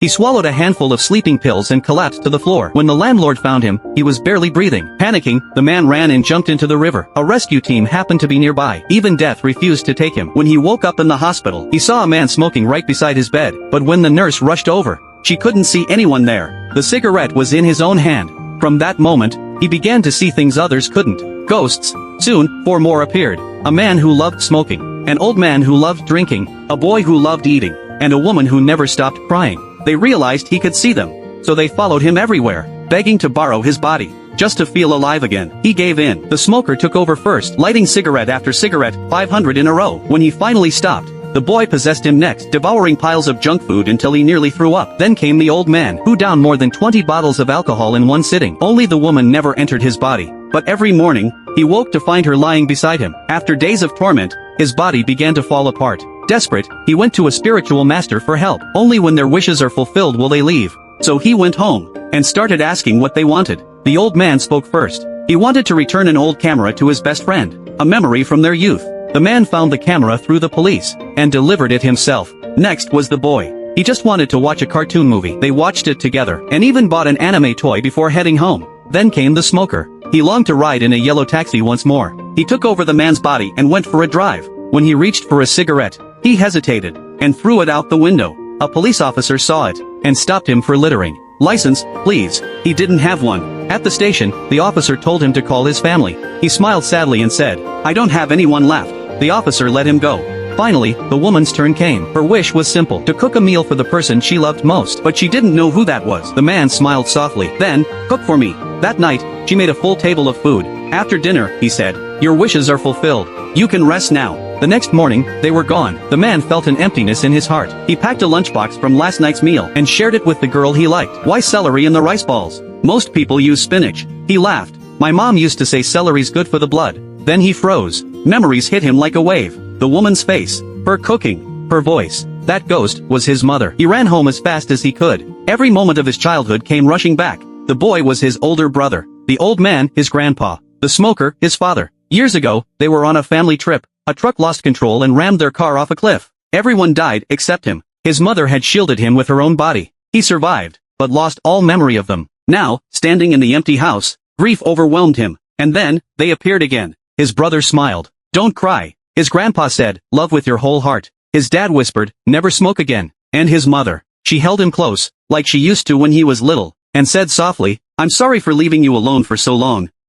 He swallowed a handful of sleeping pills and collapsed to the floor. When the landlord found him, he was barely breathing. Panicking, the man ran and jumped into the river. A rescue team happened to be nearby. Even death refused to take him. When he woke up in the hospital, he saw a man smoking right beside his bed. But when the nurse rushed over, she couldn't see anyone there. The cigarette was in his own hand. From that moment, he began to see things others couldn't. Ghosts. Soon, 4 more appeared. A man who loved smoking, an old man who loved drinking, a boy who loved eating, and a woman who never stopped crying. They realized he could see them, so they followed him everywhere, begging to borrow his body, just to feel alive again. He gave in. The smoker took over first, lighting cigarette after cigarette, 500 in a row. When he finally stopped, the boy possessed him next, devouring piles of junk food until he nearly threw up. Then came the old man, who downed more than 20 bottles of alcohol in one sitting. Only the woman never entered his body, but every morning, he woke to find her lying beside him. After days of torment, his body began to fall apart. Desperate, he went to a spiritual master for help. Only when their wishes are fulfilled will they leave. So he went home, and started asking what they wanted. The old man spoke first. He wanted to return an old camera to his best friend, a memory from their youth. The man found the camera through the police, and delivered it himself. Next was the boy. He just wanted to watch a cartoon movie. They watched it together, and even bought an anime toy before heading home. Then came the smoker. He longed to ride in a yellow taxi once more. He took over the man's body and went for a drive. When he reached for a cigarette, he hesitated, and threw it out the window. A police officer saw it, and stopped him for littering. License, please. He didn't have one. At the station, the officer told him to call his family. He smiled sadly and said, "I don't have anyone left." The officer let him go. Finally, the woman's turn came. Her wish was simple, to cook a meal for the person she loved most, but she didn't know who that was. The man smiled softly. Then, "Cook for me." That night, she made a full table of food. After dinner, he said, "Your wishes are fulfilled. You can rest now." The next morning, they were gone. The man felt an emptiness in his heart. He packed a lunchbox from last night's meal, and shared it with the girl he liked. "Why celery in the rice balls? Most people use spinach." He laughed. "My mom used to say celery's good for the blood." Then he froze. Memories hit him like a wave. The woman's face, her cooking, her voice. That ghost was his mother. He ran home as fast as he could. Every moment of his childhood came rushing back. The boy was his older brother. The old man, his grandpa. The smoker, his father. Years ago, they were on a family trip. A truck lost control and rammed their car off a cliff. Everyone died except him. His mother had shielded him with her own body. He survived, but lost all memory of them. Now, standing in the empty house, grief overwhelmed him. And then, they appeared again. His brother smiled. "Don't cry." His grandpa said, "Love with your whole heart." His dad whispered, "Never smoke again." And his mother. She held him close, like she used to when he was little, and said softly, "I'm sorry for leaving you alone for so long."